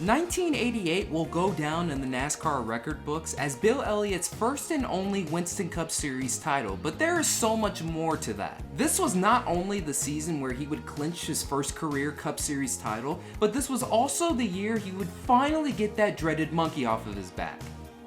1988 will go down in the NASCAR record books as Bill Elliott's first and only Winston Cup Series title, but there is so much more to that. This was not only the season where he would clinch his first career Cup Series title, but this was also the year he would finally get that dreaded monkey off of his back.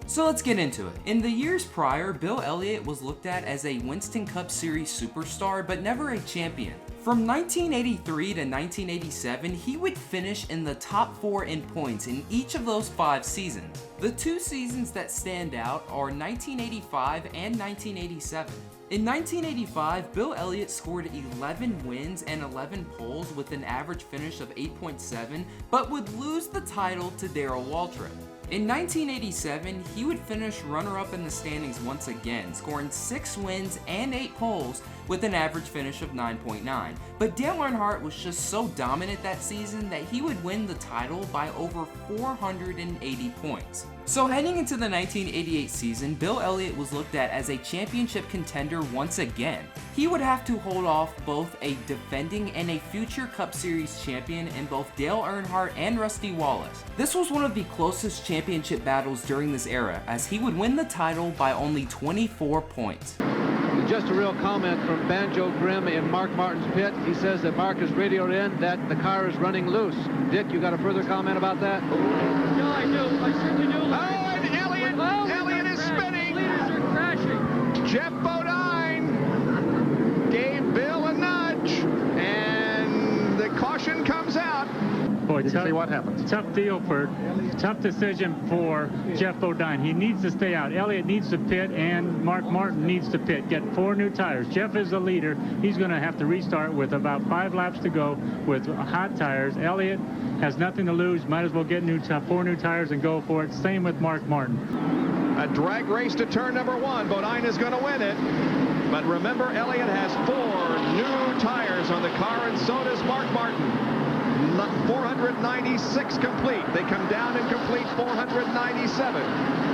So let's get into it. In the years prior, Bill Elliott was looked at as a Winston Cup Series superstar, but never a champion. From 1983 to 1987, he would finish in the top 4 in points in each of those 5 seasons. The 2 seasons that stand out are 1985 and 1987. In 1985, Bill Elliott scored 11 wins and 11 poles with an average finish of 8.7, but would lose the title to Darrell Waltrip. In 1987, he would finish runner-up in the standings once again, scoring 6 wins and 8 poles with an average finish of 9.9. But Dale Earnhardt was just so dominant that season that he would win the title by over 480 points. So heading into the 1988 season, Bill Elliott was looked at as a championship contender once again. He would have to hold off both a defending and a future Cup Series champion in both Dale Earnhardt and Rusty Wallace. This was one of the closest championship battles during this era, as he would win the title by only 24 points. Just a real comment from Banjo Grimm in Mark Martin's pit. He says that Mark has radioed in that the car is running loose. Dick, you got a further comment about that? Yeah, I do. I certainly do. Oh, and Elliott is spinning. Leaders are crashing. Jeff Bodine gave Bill a nudge, and the caution comes out. Boy, Did you see what happens? Tough decision for Jeff Bodine. He needs to stay out. Elliott needs to pit, and Mark Martin needs to pit. Get 4 new tires. Jeff is the leader. He's going to have to restart with about 5 laps to go with hot tires. Elliott has nothing to lose. Might as well get 4 new tires and go for it. Same with Mark Martin. A drag race to turn number 1. Bodine is going to win it. But remember, Elliott has 4 new tires on the car, and so does Mark Martin. 496 complete. They come down and complete 497.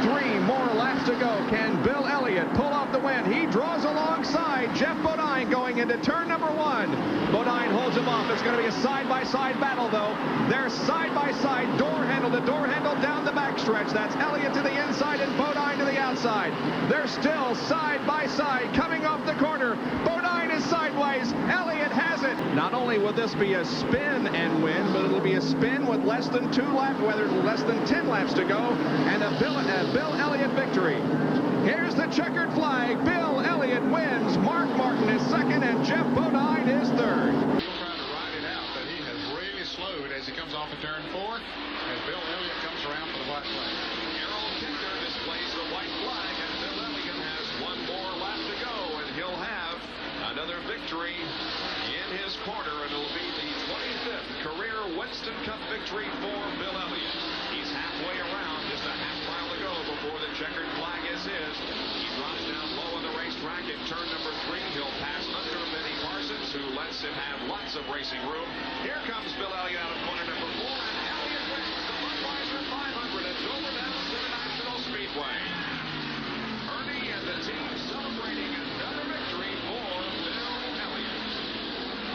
3 more laps to go. Can Bill Elliott pull off the win? He draws alongside Jeff Bodine going into turn number 1. Bodine holds him off. It's going to be a side-by-side battle, though. They're side-by-side, door handle to door handle down the backstretch. That's Elliott to the inside and Bodine to the outside. They're still side-by-side coming off the corner. Bodine is sideways. Elliott has it. Not only will this be a spin and win, but it'll be a spin with less than 2 laps, less than 10 laps to go, and a Bill Elliott victory. Here's the checkered flag. Bill Elliott wins. Mark Martin is second, and Jeff Bodine is third. Trying to ride it out, but he has really slowed as he comes off of turn 4, as Bill Elliott comes around for the white flag. Harold Kinder displays the white flag, and Bill Elliott has 1 more lap to go, and he'll have another victory in his corner, and it'll be the 25th career Winston Cup victory for Bill Elliott. He's halfway around, just a half mile to go before the checkered flag is his. He drops down low on the racetrack in turn number 3. He'll pass under Benny Parsons, who lets him have lots of racing room. Here comes Bill Elliott out of corner number 4, and Elliott wins the Budweiser 500 at Dover Downs International Speedway. Ernie and the team celebrating another victory for Bill Elliott.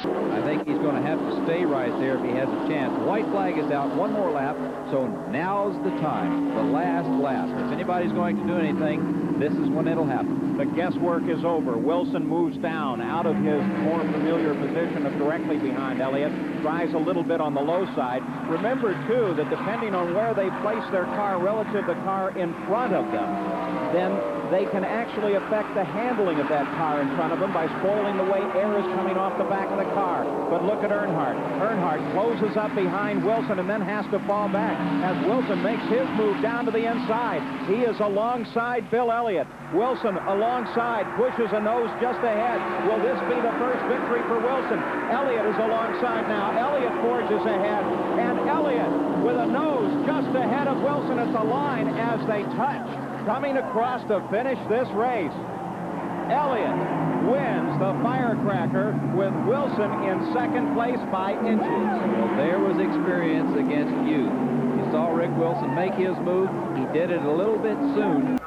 I think he's going to have to stay right there if he has a chance. White flag is out. 1 more lap, so now's the time, the last lap. If anybody's going to do anything, this is when it'll happen. The guesswork is over. Wilson moves down out of his more familiar position of directly behind Elliott, drives a little bit on the low side. Remember, too, that depending on where they place their car relative to the car in front of them, then they can actually affect the handling of that car in front of them by spoiling the way air is coming off the back of the car. But look at Earnhardt. Earnhardt closes up behind Wilson and then has to fall back as Wilson makes his move down to the inside. He is alongside Bill Elliott. Wilson alongside, pushes a nose just ahead. Will this be the first victory for Wilson? Elliott is alongside now. Elliott forges ahead, and Elliott with a nose just ahead of Wilson at the line as they touch, coming across to finish this race. Elliott wins the firecracker with Wilson in second place by inches. Well, there was experience against youth. You saw Rick Wilson make his move. He did it a little bit soon.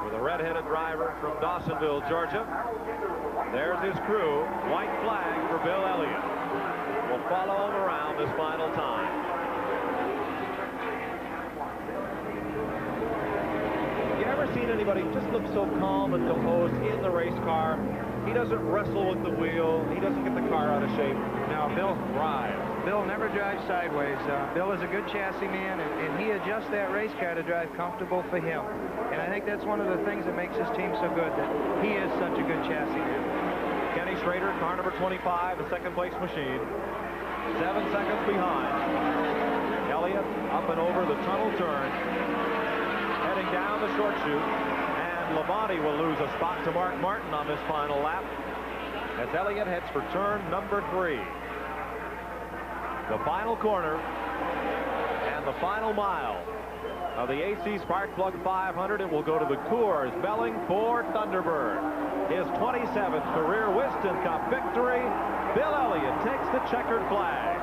With a red-headed driver from Dawsonville, Georgia. There's his crew. White flag for Bill Elliott. will follow him around this final time. You ever seen anybody just look so calm and composed in the race car? He doesn't wrestle with the wheel. He doesn't get the car out of shape. Now, Bill drives. Bill never drives sideways. Bill is a good chassis man, and he adjusts that race car to drive comfortable for him. And I think that's one of the things that makes his team so good, that he is such a good chassis man. Kenny Schrader, car number 25, the second place machine. 7 seconds behind. Elliott up and over the tunnel turn. Heading down the short chute. And Labonte will lose a spot to Mark Martin on this final lap as Elliott heads for turn number 3. The final corner and the final mile of the AC Sparkplug 500. It will go to the Coors Belling Ford Thunderbird. His 27th career Winston Cup victory. Bill Elliott takes the checkered flag.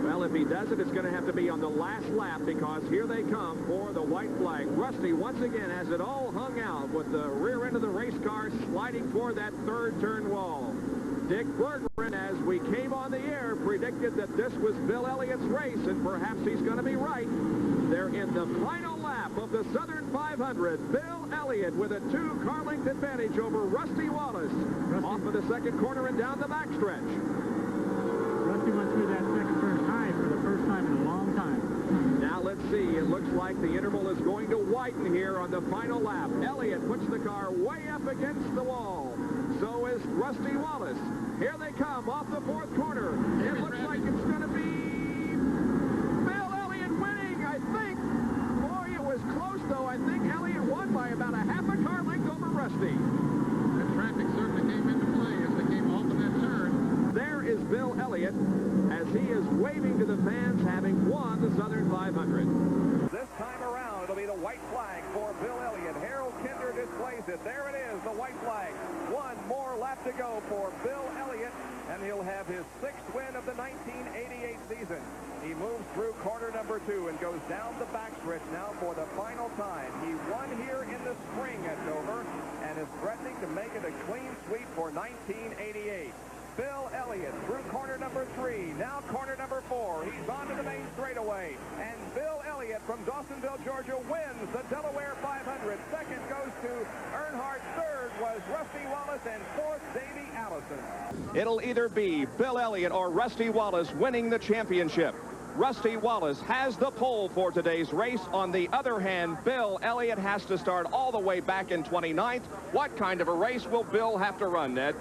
Well, if he does it, it's going to have to be on the last lap, because here they come for the white flag. Rusty once again has it all hung out with the rear end of the race car sliding toward that third turn wall. Dick Berggren, as we came on the air, predicted that this was Bill Elliott's race, and perhaps he's going to be right. They're in the final lap of the Southern 500. Bill Elliott with a 2-car length advantage over Rusty Wallace. Off of the second corner and down the backstretch. Rusty went through that second turn high for the first time in a long time. Now let's see. It looks like the interval is going to widen here on the final lap. Elliott puts the car way up against the wall. So is Rusty Wallace. Here they come off the fourth corner. It looks like it's going to be Bill Elliott winning, I think. Boy, it was close, though. I think Elliott won by about a half a car length over Rusty. The traffic certainly came into play as they came off of that turn. There is Bill Elliott as he is waving to the fans, having won the Southern 500. This time around, it'll be the white flag for Bill Elliott. Harold Kinder displays it. There it is, the white flag. One more lap to go for Bill Elliott, and he'll have his 6th win of the 1988 season. He moves through corner number 2 and goes down the backstretch now for the final time. He won here in the spring at Dover and is threatening to make it a clean sweep for 1988. Bill Elliott through corner number 3, now corner number 4. He's on to the main straightaway, and Bill Elliott from Dawsonville, Georgia, wins the Delaware 500. Second goes to Earnhardt. Third was Rusty Wallace, and fourth, Davey Allison. It'll either be Bill Elliott or Rusty Wallace winning the championship. Rusty Wallace has the pole for today's race. On the other hand, Bill Elliott has to start all the way back in 29th. What kind of a race will Bill have to run, Ned?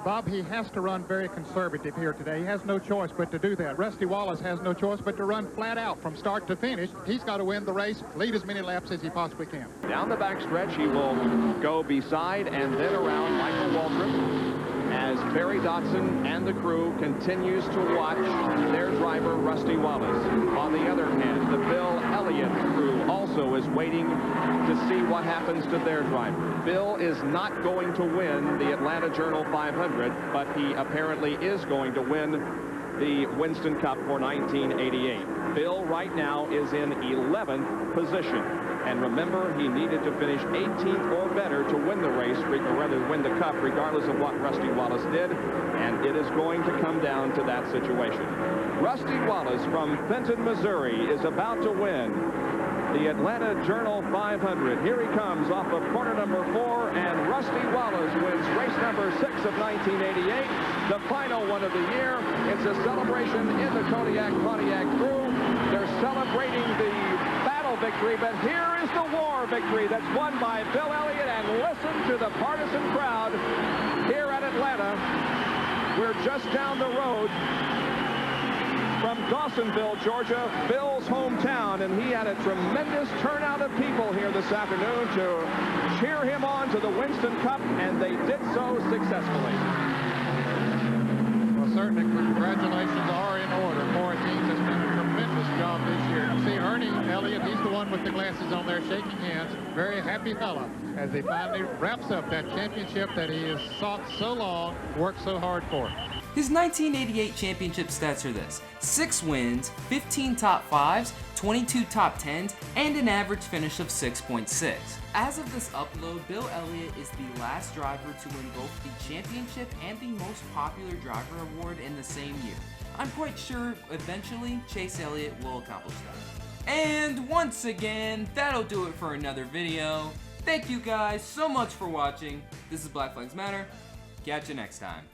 Bob, he has to run very conservative here today. He has no choice but to do that. Rusty Wallace has no choice but to run flat out from start to finish. He's got to win the race, lead as many laps as he possibly can. Down the backstretch, he will go beside and then around Michael Waltrip as Terry Dotson and the crew continues to watch their driver, Rusty Wallace. On the other hand, the Bill Elliott crew also is waiting to see what happens to their driver. Bill is not going to win the Atlanta Journal 500, but he apparently is going to win the Winston Cup for 1988. Bill right now is in 11th position. And remember, he needed to finish 18th or better to win the race, or rather win the Cup, regardless of what Rusty Wallace did. And it is going to come down to that situation. Rusty Wallace from Fenton, Missouri is about to win the Atlanta Journal 500. Here he comes off of corner number 4, and Rusty Wallace wins race number 6 of 1988, the final one of the year. It's a celebration in the Pontiac crew. They're celebrating the battle victory, but here is the war victory that's won by Bill Elliott. And listen to the partisan crowd here at Atlanta. We're just down the road from Dawsonville, Georgia, Bill's hometown, and he had a tremendous turnout of people here this afternoon to cheer him on to the Winston Cup, and they did so successfully. Well, certainly congratulations are in order. Four teams has done a tremendous job this year. You see Ernie Elliott, he's the one with the glasses on there shaking hands. Very happy fella as he finally wraps up that championship that he has sought so long, worked so hard for. His 1988 championship stats are this: 6 wins, 15 top 5s, 22 top 10s, and an average finish of 6.6. As of this upload, Bill Elliott is the last driver to win both the championship and the most popular driver award in the same year. I'm quite sure eventually Chase Elliott will accomplish that. And once again, that'll do it for another video. Thank you guys so much for watching. This is Black Flags Matter. Catch you next time.